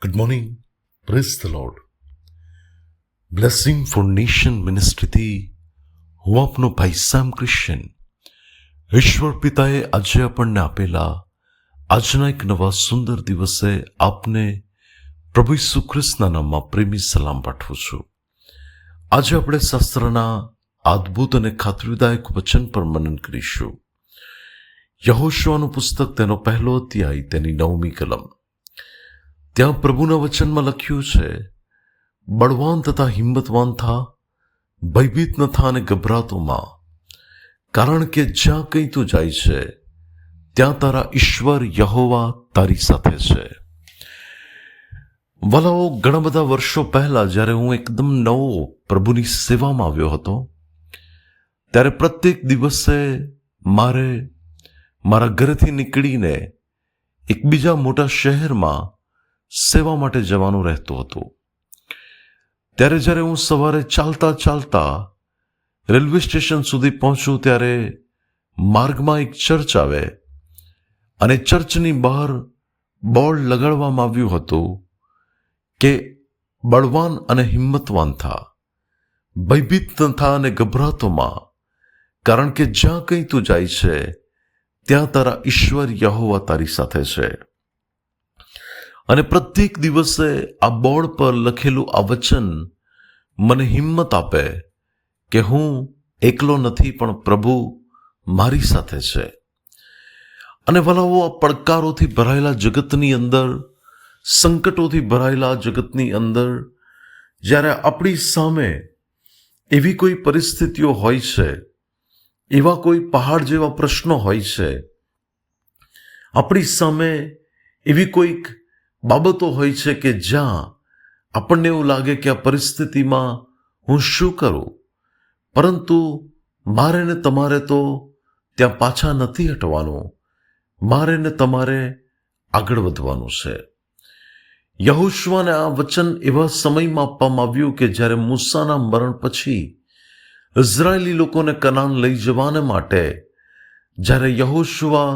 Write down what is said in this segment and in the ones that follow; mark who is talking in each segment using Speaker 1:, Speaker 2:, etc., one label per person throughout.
Speaker 1: Good morning. Praise the Lord. Blessing for nation મિનિસ્ટ્રીથી હું આપનો ભાઈ સેમ ક્રિશ્ચિયન ઈશ્વર પિતાએ આજે આપણને આપેલા આજના એક નવા સુંદર દિવસે આપને પ્રભુ ઈસુ ખ્રિસ્તના નામમાં પ્રેમી સલામ પાઠવું છું. આજે આપણે શાસ્ત્રના અદ્ભુત અને ખાતરીદાયક વચન પર મનન કરીશું. યહોશુઆનું પુસ્તક તેનો પહેલો અધ્યાય તેની 9મી કલમ. ત્યાં પ્રભુના વચનમાં લખ્યું છે, બળવાન તથા હિંમતવાન થા, ભયભીત ન થા અને ગભરાતો માં, કારણ કે જ્યાં કંઈ તું જાય છે ત્યાં તારા ઈશ્વર યહોવા તારી સાથે છે. વલાઓ, ઘણા બધા વર્ષો પહેલા જ્યારે હું એકદમ નવો પ્રભુની સેવામાં આવ્યો હતો, ત્યારે પ્રત્યેક દિવસે મારે મારા ઘરેથી નીકળીને એક બીજા મોટા શહેરમાં સેવા માટે જવાનું રહેતું હતું. ત્યારે જ્યારે હું સવારે ચાલતા ચાલતા રેલવે સ્ટેશન સુધી પહોંચું ત્યારે માર્ગમાં એક ચર્ચ આવે અને ચર્ચની બહાર બોર્ડ લગાડવામાં આવ્યું હતું કે બળવાન અને હિંમતવાન થા, ભયભીત ન થા અને ગભરાતો માં, કારણ કે જ્યાં કંઈ તું જાય છે ત્યાં તારા ઈશ્વર યહોવા તારી સાથે છે. અને પ્રત્યેક દિવસે આ બોર્ડ પર લખેલું આ વચન મને હિંમત આપે કે હું એકલો નથી, પણ પ્રભુ મારી સાથે છે. અને વલાઓ, આ પડકારોથી ભરાયેલા જગતની અંદર, સંકટોથી ભરાયેલા જગતની અંદર જ્યારે આપણી સામે એવી કોઈ પરિસ્થિતિઓ હોય છે, એવા કોઈ પહાડ જેવા પ્રશ્નો હોય છે, આપણી સામે એવી કોઈક બાબતો હોય છે કે જ્યાં આપણને એવું લાગે કે આ પરિસ્થિતિમાં હું શું કરું, પરંતુ મારે ને તમારે તો ત્યાં પાછા નથી હટવાનું, મારે ને તમારે આગળ વધવાનું છે. યહોશુઆને આ વચન એવા સમયમાં આપવામાં આવ્યું કે જ્યારે મૂસાના મરણ પછી ઇઝરાયેલી લોકોને કનાન લઈ જવાને માટે જ્યારે યહોશુઆ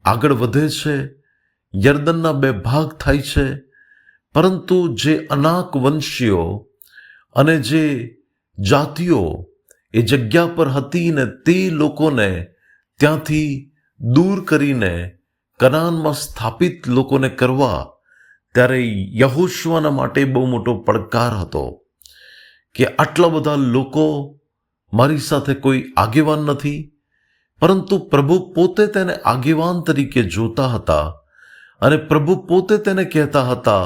Speaker 1: આગળ વધે છે, યર્દનના 2 ભાગ થાય છે, પરંતુ જે અનાક વંશીઓ અને જે જાતિઓ એ જગ્યા પર હતી ને તે લોકોને ત્યાંથી દૂર કરીને કનાનમાં સ્થાપિત લોકોને કરવા, ત્યારે યહોશુઆના માટે બહુ મોટો પડકાર હતો કે આટલા બધા લોકો, મારી સાથે કોઈ આગેવાન નથી, પરંતુ પ્રભુ પોતે તેને આગેવાન તરીકે જોતા હતા અને પ્રભુ પોતે તેને કહેતા હતા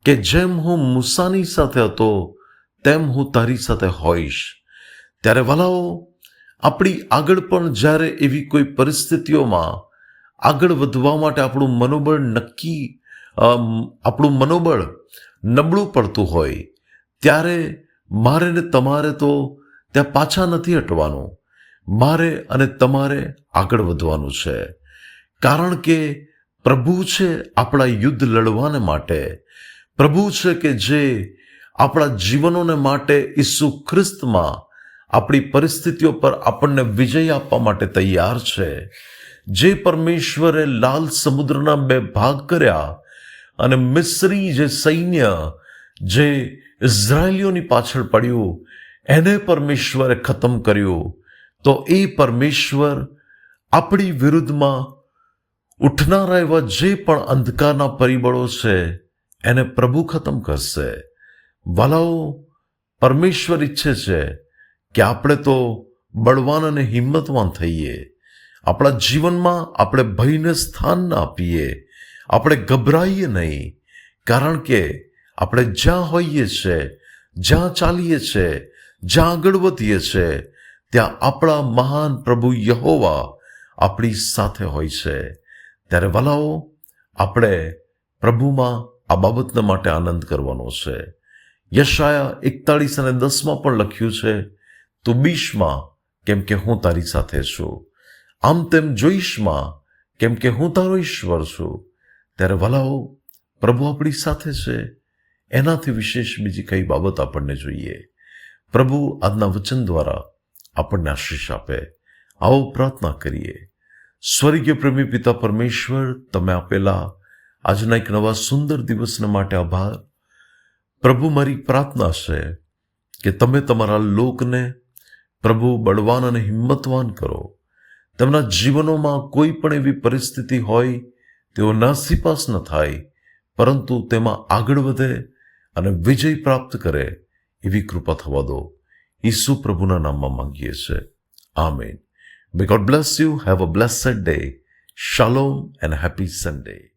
Speaker 1: કે જેમ હું મૂસાની સાથે હતો તેમ હું તારી સાથે હોઈશ. ત્યારે વલાઓ, આપણી આગળ પણ જ્યારે એવી કોઈ પરિસ્થિતિઓમાં આગળ વધવા માટે આપણું મનોબળ નબળું પડતું હોય, ત્યારે મારે ને તમારે તો ત્યાં પાછા નથી હટવાનું, મારે અને તમારે આગળ વધવાનું છે. કારણ કે પ્રભુ છે આપણા યુદ્ધ લડવાને માટે, પ્રભુ છે કે જે આપણા જીવનોને માટે ઈસુ ખ્રિસ્તમાં આપણી પરિસ્થિતિઓ પર આપણને વિજય આપવા માટે તૈયાર છે. જે પરમેશ્વરે લાલ સમુદ્રના 2 ભાગ કર્યા અને મિસ્રી જે સૈન્ય જે ઇઝરાયેલીઓની પાછળ પડ્યું એને પરમેશ્વરે ખતમ કર્યું, તો એ પરમેશ્વર આપણી વિરુદ્ધમાં ઉઠનારા એવા જે પણ અંધકારના પરિબળો છે એને પ્રભુ ખતમ કરશે. વાલાઓ, પરમેશ્વર ઈચ્છે છે કે આપણે તો બળવાન અને હિંમતવાન થઈએ. આપણા જીવનમાં આપણે ભયને સ્થાન ના આપીએ, આપણે ગભરાઈએ નહીં, કારણ કે આપણે જ્યાં હોઈએ છીએ, જ્યાં ચાલીએ છીએ, જ્યાં આગળ વધીએ છીએ, ત્યાં આપણા મહાન પ્રભુ યહોવા આપણી સાથે હોય છે. ત્યારે વલાઓ, આપણે પ્રભુમાં આ બાબતના માટે આનંદ કરવાનો છે. યશાયા 41 અને 10 પણ લખ્યું છે, તું બીશમાં, કેમ કે હું તારી સાથે છું, આમ તેમ જોઈશમાં, કેમ કે હું તારો ઈશ્વર છું. ત્યારે વલાઓ, પ્રભુ આપણી સાથે છે, એનાથી વિશેષ બીજી કઈ બાબત આપણને જોઈએ? પ્રભુ આજના વચન દ્વારા આપણને આશીષ આપે. આવો પ્રાર્થના કરીએ. સ્વર્ગીય પ્રેમી પિતા પરમેશ્વર, તમે આપેલા આજના એક નવા સુંદર દિવસના માટે આભાર. પ્રભુ, મારી પ્રાર્થના છે કે તમે તમારા લોકને પ્રભુ બળવાન અને હિંમતવાન કરો. તેમના જીવનોમાં કોઈ પણ એવી પરિસ્થિતિ હોય તેઓ નાસીપાસ ન થાય, પરંતુ તેમાં આગળ વધે અને વિજય પ્રાપ્ત કરે એવી કૃપા થવા દો. ઈસુ પ્રભુના નામમાં માંગીએ છીએ. Amen. May God bless you. Have a blessed day. Shalom and happy Sunday.